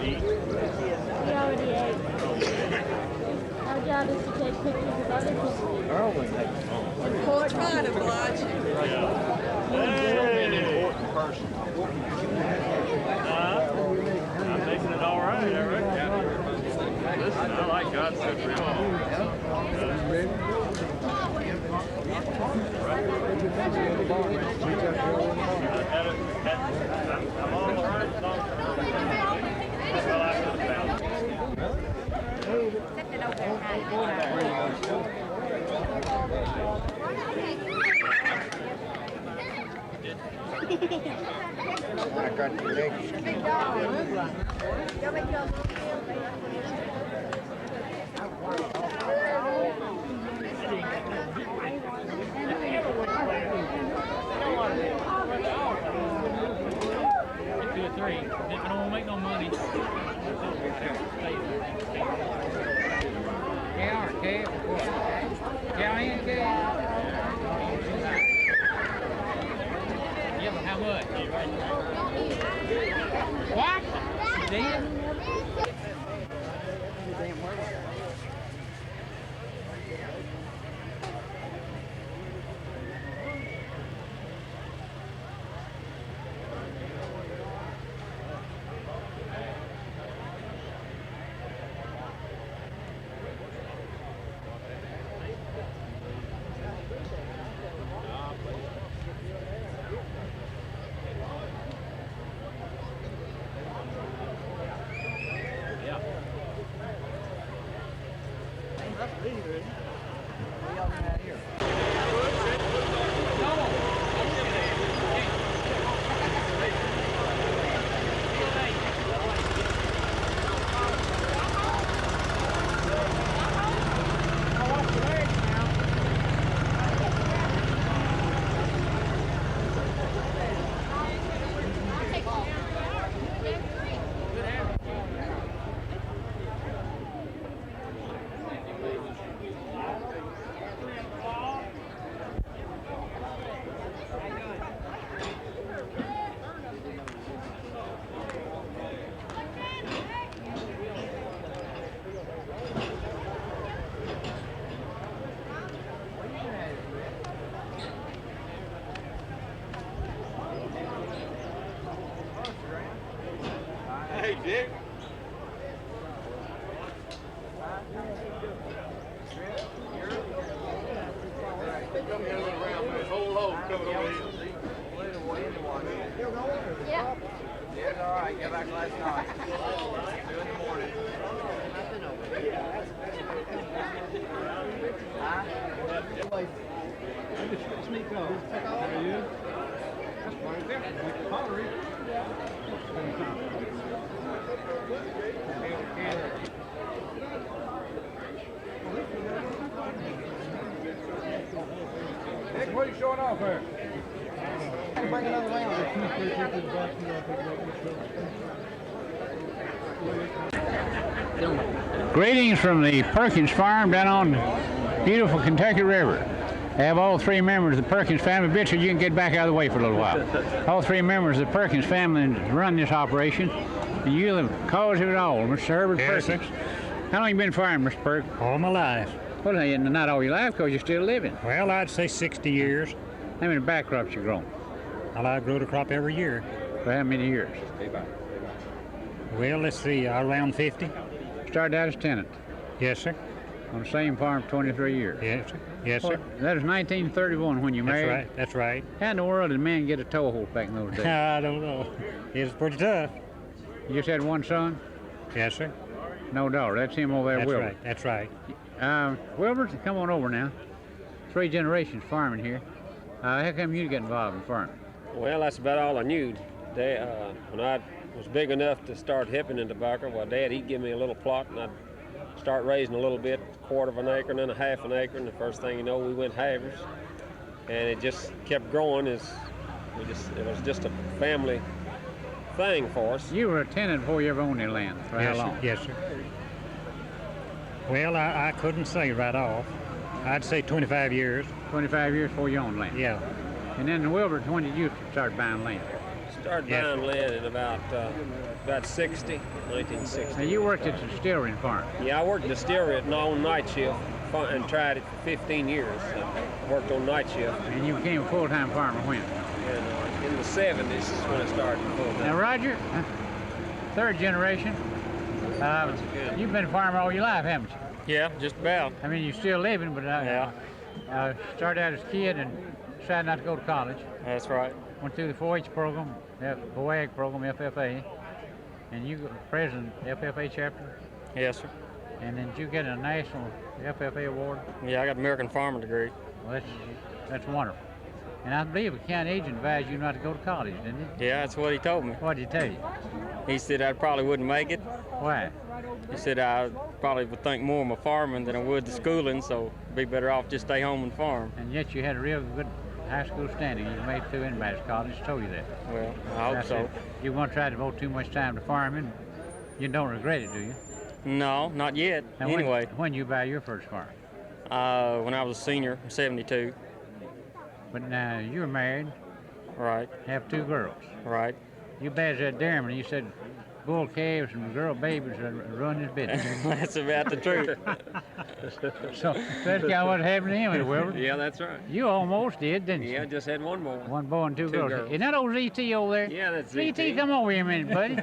We already ate. Our job is to take pictures of other people. We'll try to oblige you. Hey! I'm making it all right, I reckon. Listen, I like God's country home. I'm all right. Well, I could have found I got the legs. Two or three. I don't want to make no money. Yeah, but how much? What? Dead? Hey, Dick. Come here around, man. Whole load coming over here. Yeah. Yeah, all right. Get back last night. 2 in the morning. I just sneak off. How are you? That's fine. Like pottery. Nick, what are you showing off here? Bring another round. Greetings from the Perkins farm down on beautiful Kentucky River. I have all three members of the Perkins family. Bitchard, you can get back out of the way for a little while. All three members of the Perkins family run this operation, and you're the cause of it all, Mr. Herbert Yes, Perkins. How long you been farming, Mr. Perk? All my life. Well, not all your life, because you're still living. Well, I'd say 60 years. How many back crops you grown? Well, I grow the crop every year. For how many years? Well, let's see, around 50. Started out as tenant Yes, sir. on the same farm for 23 years. Yes, sir. Yes, sir. Well, that was 1931 when you That's married. right. That's right. How in the world did men get a toehold back in those days? I don't know. It was pretty tough. You just had one son? Yes, sir. No daughter. That's him over there, That's Wilbur. right. That's right. Wilbur, come on over now. 3 generations farming here. How come you get involved in farming? Well, that's about all I knew. When I was big enough to start hipping in tobacco, well, Dad, he'd give me a little plot, and I'd start raising a little bit, 1/4 of an acre and then a 1/2 an acre, and the first thing you know, we went halvers, and it just kept growing. It was just a family thing for us. You were a tenant before you ever owned any land. For Yes, how sir. long? Yes, sir. Well, I couldn't say right off. I'd say 25 years. 25 years before you owned land. Yeah. And then in Wilbur, when did you start buying land? Started buying land in about 1960. Now, you worked at the distillery farm. Yeah, I worked in the distillery on night shift and tried it for 15 years. Worked on night shift. And you became a full-time farmer when? And in the 70s is when I started full-time. Now, Roger, third generation. You've been a farmer all your life, haven't you? Yeah, just about. I mean, you're still living, but started out as a kid and decided not to go to college. That's right. Went through the 4-H program, FOAG program, FFA, and you were president FFA chapter. Yes, sir. And then did you get a national FFA award? Yeah, I got an American farming degree. Well, that's wonderful. And I believe a county agent advised you not to go to college, didn't he? Yeah, that's what he told me. What did he tell you? He said I probably wouldn't make it. Why? He said I probably would think more of my farming than I would the schooling, so be better off just stay home and farm. And yet you had a real good high school standing. You made it through anybody's college. Told you that. Well, I hope so. You won't try to devote too much time to farming. You don't regret it, do you? No, not yet. Now, anyway. When you buy your first farm? When I was a senior, 72. But now you're married. Right. Have 2 girls. Right. You badged that dairyman. You said bull calves and girl babies run his business. That's about the truth. So that's kind of what happened to him at Wilbur. Yeah, that's right. You almost did, didn't you? Yeah, just had one more. One boy and two girls. Isn't that old ZT over there? Yeah, that's ZT, come over here a minute, buddy.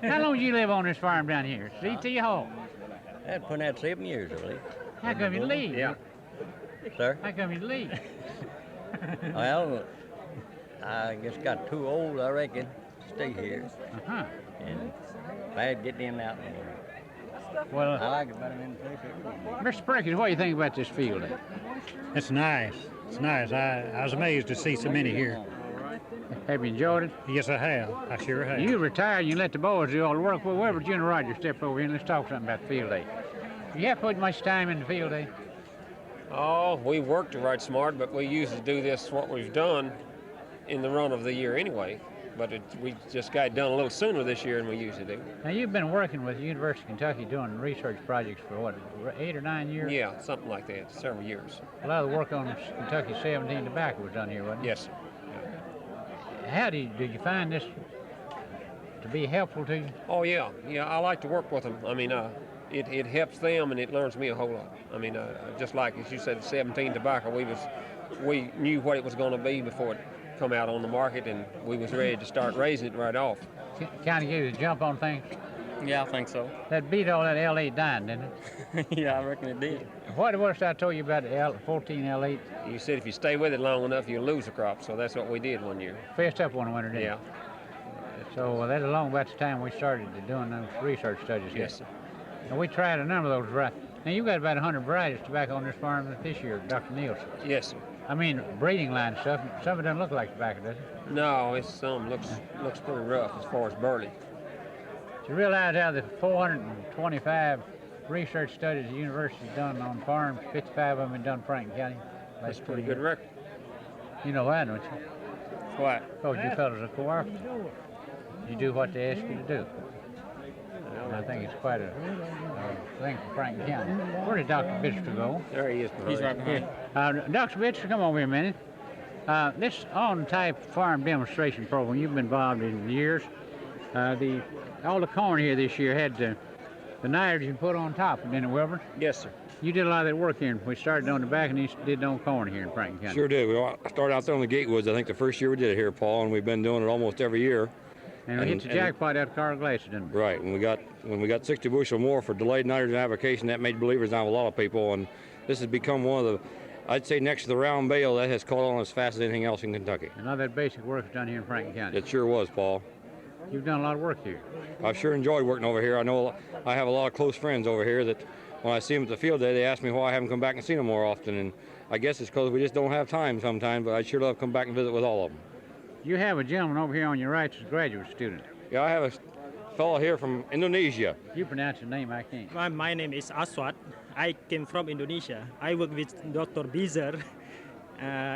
How long did you live on this farm down here? ZT Hall. I'd put out 7 years, I believe. How come you leave? Yeah. Sir? How come you leave? Well, I just got too old, I reckon, to stay here. Uh-huh. And I'd get them out. Well, I like it better than the place. Mr. Perkins, what do you think about this field? It's nice. It's nice. I was amazed to see so many here. Have you enjoyed it? Yes, I have. I sure have. You retired and you let the boys do all the work. Well, wherever you and Roger step over here and let's talk something about the field day. You have put much time in the field day? Oh, we worked right smart, but we usually do this, what we've done, in the run of the year anyway. But we just got it done a little sooner this year than we usually do. Now, you've been working with the University of Kentucky doing research projects for, what, 8 or 9 years? Yeah, something like that, several years. A lot of the work on Kentucky 17 tobacco was done here, wasn't it? Yes. How did you find this to be helpful to you? Oh, yeah. Yeah, I like to work with them. I mean, it helps them and it learns me a whole lot. I mean, just like, as you said, 17 tobacco, we knew what it was going to be before it come out on the market, and we was ready to start raising it right off. Kind of gave you a jump on things? Yeah, I think so. That beat all that L8 dying, didn't it? Yeah, I reckon it did. What was I told you about the 14 L8? You said if you stay with it long enough, you'll lose a crop, so that's what we did one year. Fessed up one winter, didn't Yeah. it? So that's along about the time we started doing those research studies here. Yes, sir. And we tried a number of those varieties. Now, you've got about 100 varieties of tobacco on this farm this year, Dr. Nielsen. Yes, sir. I mean, breeding line stuff. Some of it doesn't look like tobacco, does it? No, it's some looks pretty rough as far as burley. You realize how the 425 research studies the university's done on farms, 55 of them in done Franklin County. That's a pretty good record. You know why, don't you? What? Because you fellas are cooperative. You do what they ask you to do. And I think it's quite a thing for Franklin County. Where did Dr. Bitster go? There he is. He's right behind. Dr. Bitster, come over here a minute. This on-type farm demonstration program you've been involved in years. All the corn here this year had the nitrogen put on top, didn't it, Wilbur? Yes, sir. You did a lot of that work here. We started on the back and you did on corn here in Franklin County. Sure did. We started out there on the Gatewoods, I think the first year we did it here, Paul, and we've been doing it almost every year. And we hit the jackpot out of Carl Glacier, didn't we? Right. When we got 60 bushel more for delayed nitrogen application, that made believers out of a lot of people, and this has become one of the, I'd say next to the round bale, that has caught on as fast as anything else in Kentucky. And all that basic work is done here in Franklin County. It sure was, Paul. You've done a lot of work here. I've sure enjoyed working over here. I know I have a lot of close friends over here that when I see them at the field day, they ask me why I haven't come back and seen them more often, and I guess it's because we just don't have time sometimes, but I'd sure love to come back and visit with all of them. You have a gentleman over here on your right that's a graduate student. Yeah, I have a fellow here from Indonesia. You pronounce your name, I can't. My name is Aswad. I came from Indonesia. I work with Dr. Bizer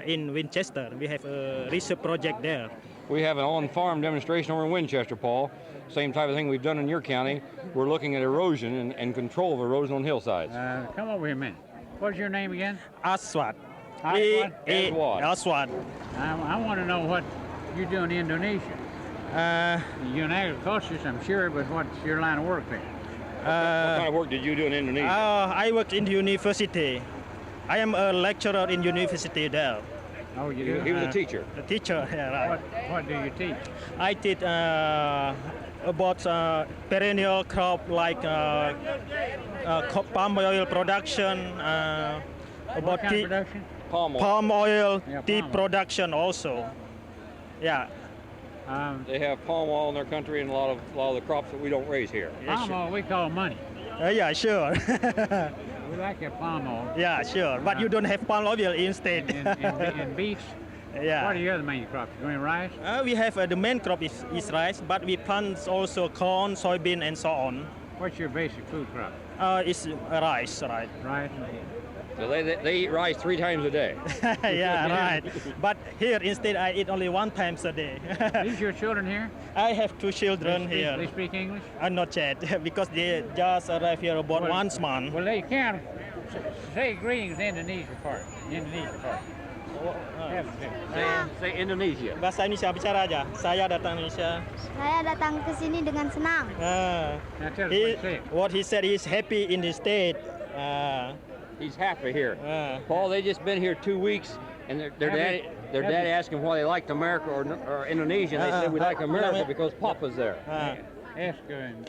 in Winchester. We have a research project there. We have an on-farm demonstration over in Winchester, Paul. Same type of thing we've done in your county. We're looking at erosion and control of erosion on hillsides. Come over here a minute. What's your name again? Aswad. Aswad? Aswad. I want to know what you do in Indonesia. You're an agriculturist, I'm sure, but what's your line of work there? What kind of work did you do in Indonesia? I work in university. I am a lecturer in university there. Oh, you do? He was a teacher. A teacher, yeah, right. What do you teach? I teach about perennial crop like palm oil production, What about kind of production? Palm oil. tea palm oil. production also. Yeah. They have palm oil in their country and a lot of the crops that we don't raise here. Palm oil we call money. Yeah, sure. We like that palm oil. Yeah, sure. But you don't have palm oil instead. And beets. Yeah. What are your other main crops? You growing rice? We have the main crop is rice, but we plant also corn, soybean, and so on. What's your basic food crop? It's rice, right? Rice. So they eat rice 3 times a day. Yeah, right. But here instead I eat only 1 time a day. These your children here? I have 2 children They here. speak English? Not yet, because they just arrived here about 1 month. Well, they can say greetings Indonesia part. Indonesia part. Say Indonesia. Bahasa Indonesia bicara aja. Saya datang Indonesia. Saya datang ke sini dengan senang. Now tell us what you say. What he said, he's happy in the state. He's happy here. Paul, they just been here 2 weeks, and their daddy asked him why they liked America or Indonesia. And they said we like America because Papa's there. Ask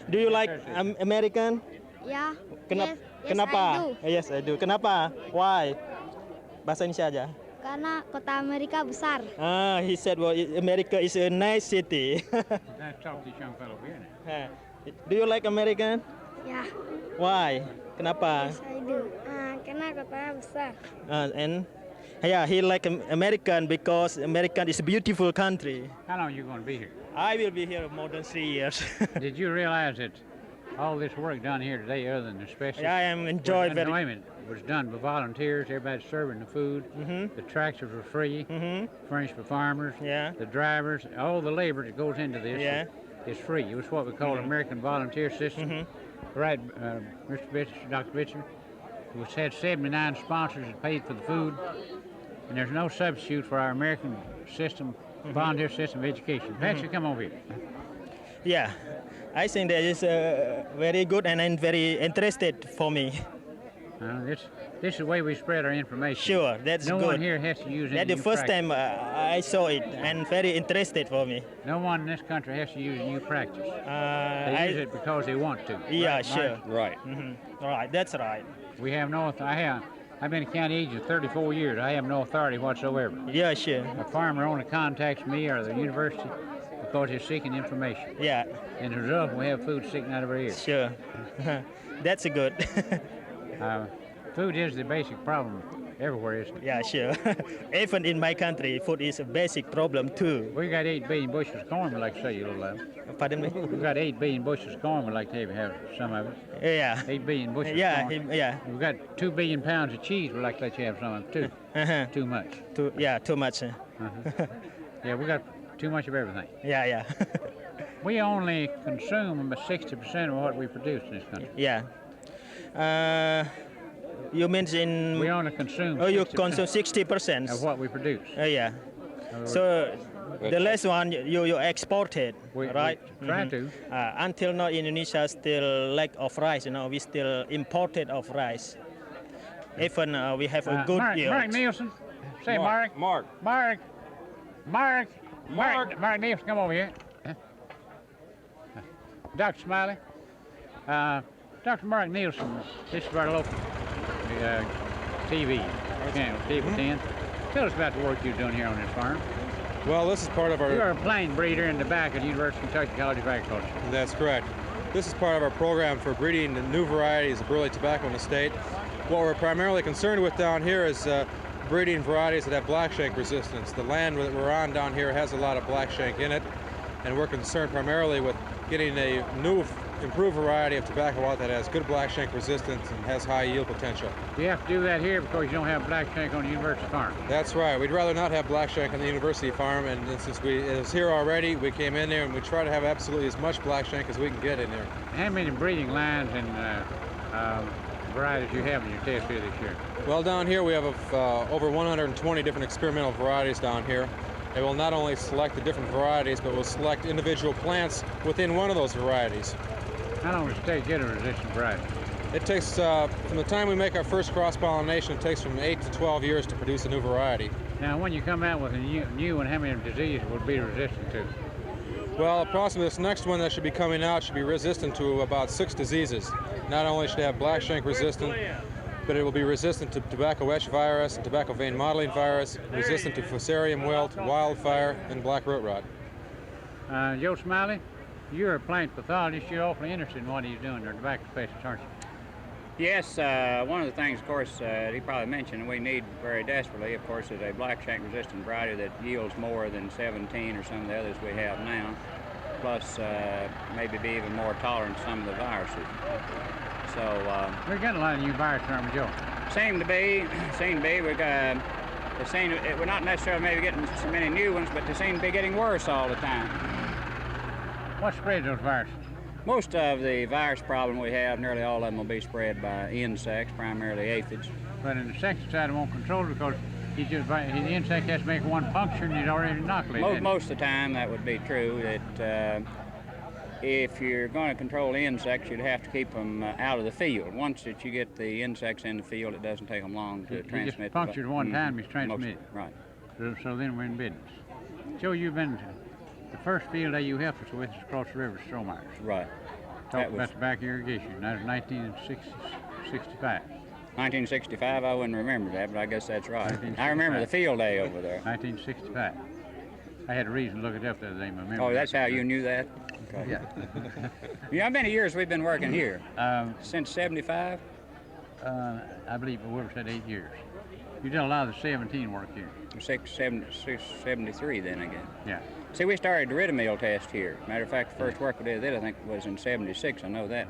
Do you like American? Ya. Kenapa? Yes, Kenapa? I do. Yes, I do. Kenapa? Why? Bahasa Indonesia aja. Karena kota Amerika besar. He said, well, America is a nice city. Let's talk to this young fellow here now. Do you like American? Ya. Why? Kenapa? Yes, I do. Karena kotanya besar. And yeah, he like American because American is a beautiful country. How long are you going to be here? I will be here more than 3 years. Did you realize that all this work done here today, other than the specialists, I am enjoy was, very. wait a minute, was done by volunteers? Everybody's serving the food. Mm-hmm. The tractors were free, furnished for farmers. Yeah. The drivers, all the labor that goes into this is free. It was what we call American volunteer system. Right, Mr. Bitcher, Dr. Bitcher, which had 79 sponsors that paid for the food, and there's no substitute for our American system, volunteer system of education. Patsy, come over here. Yeah, I think that is very good and very interested for me. This is the way we spread our information. Sure, that's no good. one here has to use That's any the new first practice. time I saw it and very interested for me. No one in this country has to use a new practice. They use it because they want to. Yeah, Right, sure. Mark? Right. All right, that's right. We have no. I've been a county agent 34 years. I have no authority whatsoever. Yeah, sure. A farmer only contacts me or the university because he's seeking information. Yeah. And as a result, we have food sticking out of our ears. Sure. That's good. Food is the basic problem everywhere, isn't it? Yeah, sure. Even in my country, food is a basic problem too. We got 8 billion bushels of corn, we'd like to say you a little of. Pardon me? We've got 8 billion bushels of corn, we'd like to have some of it. Yeah. 8 billion bushels Yeah, of corn. yeah. We've got 2 billion pounds of cheese, we'd like to let you have some of it too. Too much. Too much. Yeah, we got too much of everything. Yeah. We only consume about 60% of what we produce in this country. Yeah. You mentioned. We only consume. Oh, you consume 60% of what we produce. Yeah. So the last one you exported, right? We try to. Until now, Indonesia still lack of rice. You know, we still imported of rice. Even we have a good yield. Mark Nielsen, say Mark. Mark Nielsen, come over here. Dr. Smiley, Dr. Mark Nielsen, this is our local TV channel, Cable 10. Tell us about the work you're doing here on this farm. Well, this is part of our... You're a plain breeder in the back of the University of Kentucky College of Agriculture. That's correct. This is part of our program for breeding the new varieties of burley tobacco in the state. What we're primarily concerned with down here is breeding varieties that have blackshank resistance. The land that we're on down here has a lot of blackshank in it, and we're concerned primarily with getting a new, improved variety of tobacco out that has good blackshank resistance and has high yield potential. Do you have to do that here because you don't have blackshank on the university farm? That's right. We'd rather not have blackshank on the university farm, and since it was here already, we came in there and we try to have absolutely as much blackshank as we can get in there. How many breeding lines and varieties you have in your test here this year? Well, down here we have over 120 different experimental varieties down here. It will not only select the different varieties, but will select individual plants within one of those varieties. How long does it take to get a resistant variety? It takes, from the time we make our first cross-pollination, it takes from 8 to 12 years to produce a new variety. Now, when you come out with a new one, how many diseases will be resistant to? Well, approximately this next one that should be coming out should be resistant to about 6 diseases. Not only should it have black shank resistant, but it will be resistant to tobacco ash virus and tobacco vein mottling virus, resistant to fusarium wilt, wildfire, and black root rot. Joe Smiley, you're a plant pathologist. You're awfully interested in what he's doing, or tobacco specialist, aren't you? Yes, one of the things, of course, he probably mentioned we need very desperately, of course, is a black shank resistant variety that yields more than 17 or some of the others we have now, plus maybe be even more tolerant to some of the viruses. So we're getting a lot of new viruses, aren't we, Joe? Seem to be. We're not necessarily maybe getting so many new ones, but they seem to be getting worse all the time. What spreads those viruses? Most of the virus problem we have, nearly all of them will be spread by insects, primarily aphids. But an insecticide won't control it because the insect has to make one puncture and he's already inoculated. Most of the time that would be true. That if you're going to control insects, you'd have to keep them out of the field. Once that you get the insects in the field, it doesn't take them long to transmit. He just punctured one time, he's transmitted. Right. So then we're in business. Joe, you've been the first field day you helped us with is across the river, Strohmeyer's. Right. Talk about the back irrigation. That was 1965. 1965, I wouldn't remember that, but I guess that's right. I remember the field day over there. 1965. I had a reason to look it up the other day. Oh, that's how you knew that? Okay. Yeah. You know how many years we've been working here? Since 75? I believe whoever said 8 years. You did a lot of the 17 work here. 73 then again. Yeah. See, we started the Ridamil test here. Matter of fact, the first work we did, I think, was in 76. I know that.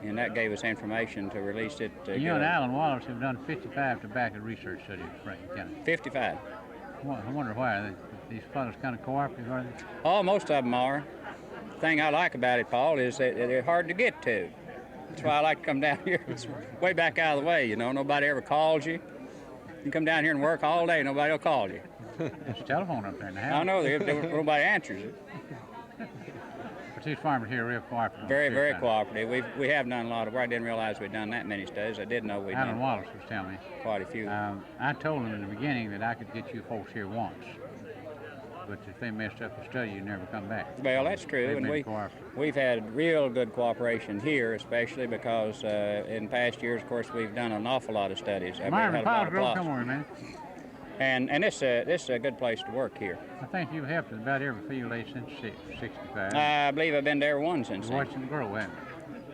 And that gave us information to release it. You and Alan Wallace have done 55 tobacco research studies in Franklin County. 55. I wonder why. These fellows kind of cooperative, are they? Oh, most of them are. The thing I like about it, Paul, is that they're hard to get to. That's why I like to come down here. It's way back out of the way, you know. Nobody ever calls you. You come down here and work all day, nobody will call you. There's a telephone up there in the house. I know, nobody answers it. But these farmers here are real cooperative. Very, very cooperative. We have done a lot of work. I didn't realize we'd done that many studies. I did know we'd done. Alan Wallace was telling me. Quite a few. I told him in the beginning that I could get you folks here once. But if they messed up the study, you'd never come back. Well, that's true, and we've had real good cooperation here, especially because in past years, of course, we've done an awful lot of studies. Marvin Cosgrove, come on, man. And this is a good place to work here. I think you've helped us about every field day since 65. I believe I've been to every one since then. Watch them grow, haven't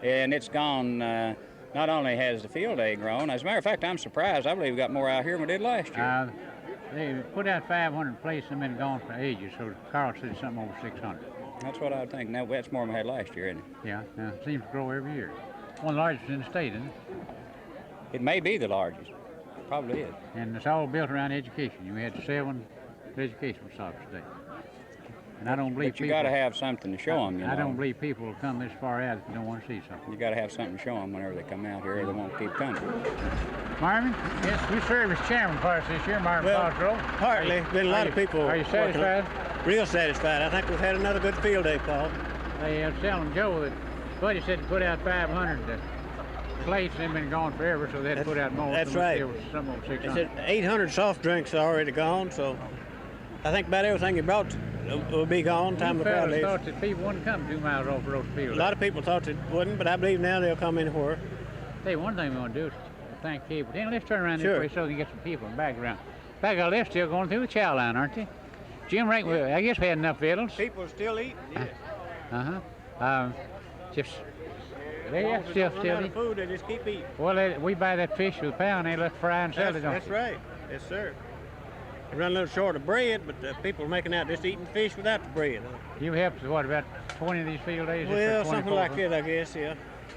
you? And it's gone. Not only has the field day grown, as a matter of fact, I'm surprised. I believe we got more out here than we did last year. They put out 500 places and been gone for ages, so Carl said something over 600. That's what I would think. Now, that's more than we had last year, isn't it? Yeah, it seems to grow every year. One of the largest in the state, isn't it? It may be the largest. It probably is. And it's all built around education. We had 7 educational stops today. And I don't believe But you got to have something to show them, you know. I don't believe people will come this far out if they don't want to see something. You got to have something to show them whenever they come out here, or they won't keep coming. Marvin, yes, we serve as chairman for us this year, Marvin Cosgrove. Partly. Been a lot of people. Are you satisfied? Real satisfied. I think we've had another good field day, Paul. They was telling Joe that Buddy said to put out 500 plates, they've been gone forever, so they had to put out more. That's right. Some over 600. They said 800 soft drinks are already gone, so I think about everything you brought will be gone. Time the crowd leaves. Thought that people wouldn't come 2 miles off the road field. A lot of people thought they wouldn't, but I believe now they'll come anywhere. Tell you one thing we want to do is thank people. Then let's turn around Sure. this way so we can get some people in the background. Back they're still going through the chow line, aren't they? Jim Rank, I guess we had enough victuals. People still eating, yes. Just they still eat. Food, they just keep eating. Well, we buy that fish with a pound, they let fry and sell it, don't That's they? right. Yes, sir. They run a little short of bread, but people are making out just eating fish without the bread. You helped us, what, about 20 of these field days? Well, something like that, I guess, yeah.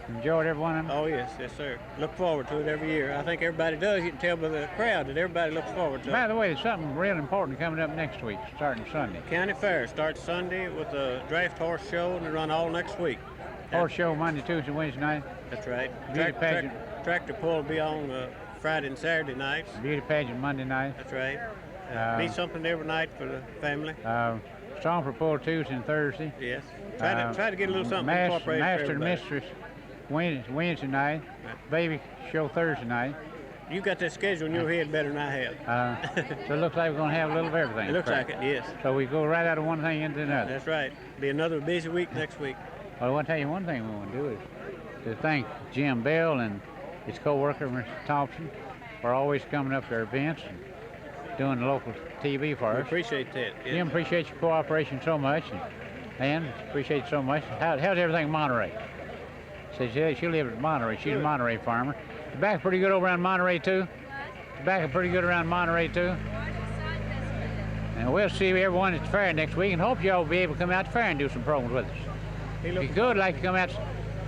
Enjoyed every one of them? Oh, yes, sir. Look forward to it every year. I think everybody does. You can tell by the crowd that everybody looks forward to it. By the way, there's something real important coming up next week, starting Sunday. County Fair starts Sunday with a draft horse show, and they run all next week. Horse show Monday, Tuesday, Wednesday night. That's right. Beauty pageant. Tractor pull will be on Friday and Saturday nights. Beauty pageant Monday night. That's right. Be something every night for the family. Song for Pull Tuesday and Thursday. Yes. Try to get a little something incorporated for Master and everybody. Mistress Wednesday night. Baby show Thursday night. You got that schedule in your head better than I have. So it looks like we're going to have a little of everything. It looks like it, yes. So we go right out of one thing into another. That's right. Be another busy week next week. Well, I want to tell you one thing we want to do is to thank Jim Bell and his co-worker, Mr. Thompson, for always coming up to our events and doing the local TV for us. We appreciate that. Yes. Jim, appreciate your cooperation so much. And appreciate it so much. How's everything in Monterey? Says, yeah, she lives in Monterey. She's a Monterey farmer. Tobacco pretty good over around Monterey, too? Tobacco pretty good around Monterey, too? And we'll see everyone at the fair next week and hope y'all will be able to come out to the fair and do some programs with us. If you could, like to come out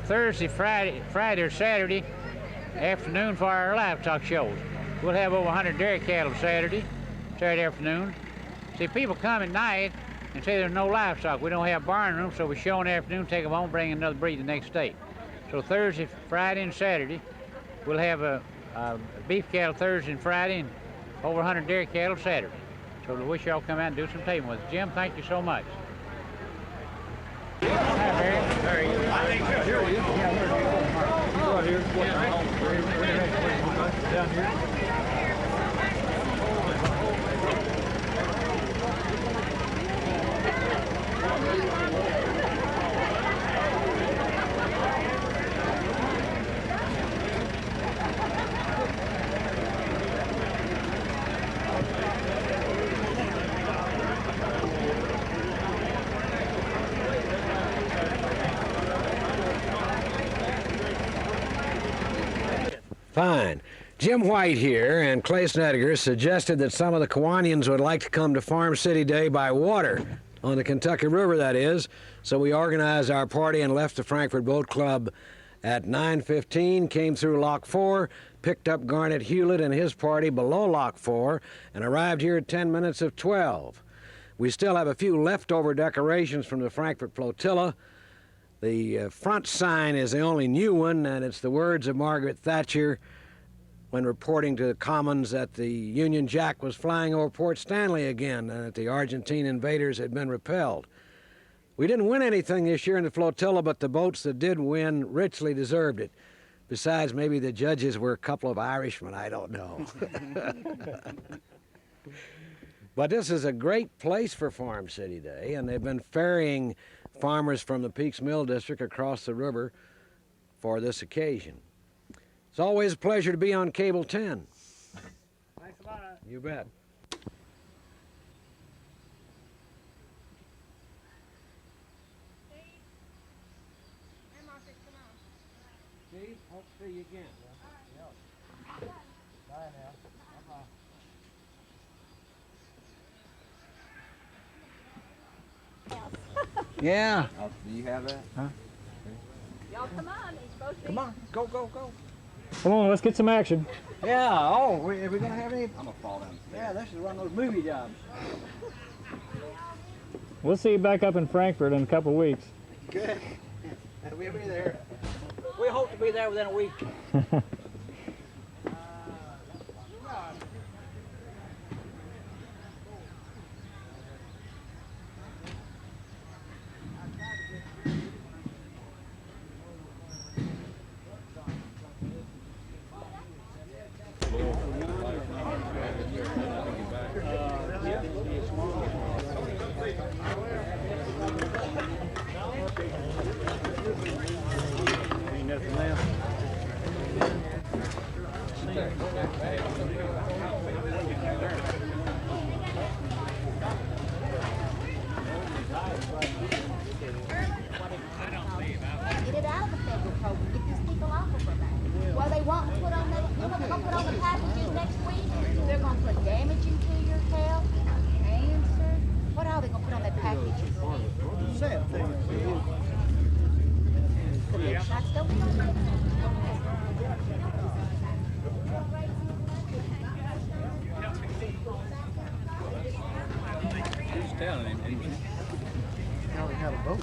Thursday, Friday, or Saturday afternoon for our livestock shows. We'll have over 100 dairy cattle Saturday afternoon. See, people come at night and say there's no livestock. We don't have barn room, so we show in the afternoon, take them home, bring another breed the next day. So Thursday, Friday, and Saturday, we'll have a beef cattle Thursday and Friday, and over 100 dairy cattle Saturday. So we wish y'all come out and do some taping with us. Jim, thank you so much. Hi, Barry. How are you? Here he is. Down here. Fine. Jim White here and Clay Snedeker suggested that some of the Kiwanians would like to come to Farm City Day by water, on the Kentucky River, that is. So we organized our party and left the Frankfort Boat Club at 9:15, came through Lock 4, picked up Garnet Hewlett and his party below Lock 4, and arrived here at 10 minutes of 12. We still have a few leftover decorations from the Frankfort flotilla. The front sign is the only new one, and it's the words of Margaret Thatcher when reporting to the Commons that the Union Jack was flying over Port Stanley again and that the Argentine invaders had been repelled. We didn't win anything this year in the flotilla, but the boats that did win richly deserved it. Besides, maybe the judges were a couple of Irishmen, I don't know. But this is a great place for Farm City Day, and they've been ferrying farmers from the Peaks Mill District across the river for this occasion. It's always a pleasure to be on Cable 10. Thanks a lot. You bet. Steve, hope to see you again. Bye now. Bye-bye. Yeah. Oh, do you have that? Huh? Y'all come on, he's supposed to. Come on, go, go, go. Come on, let's get some action. Yeah, oh, are we going to have any? I'm going to fall down. Yeah, this is one of those movie jobs. We'll see you back up in Frankfort in a couple of weeks. Good. We'll be there. We hope to be there within a week. Get it out of the federal program. Get these people off of it. Well, they want to put on the, you know what they're going to put on the packages next week? They're going to put damaging to your health, cancer. What are they going to put on that package? Sad thing. The big shots don't be on there. Who's telling him? Now we had a boat.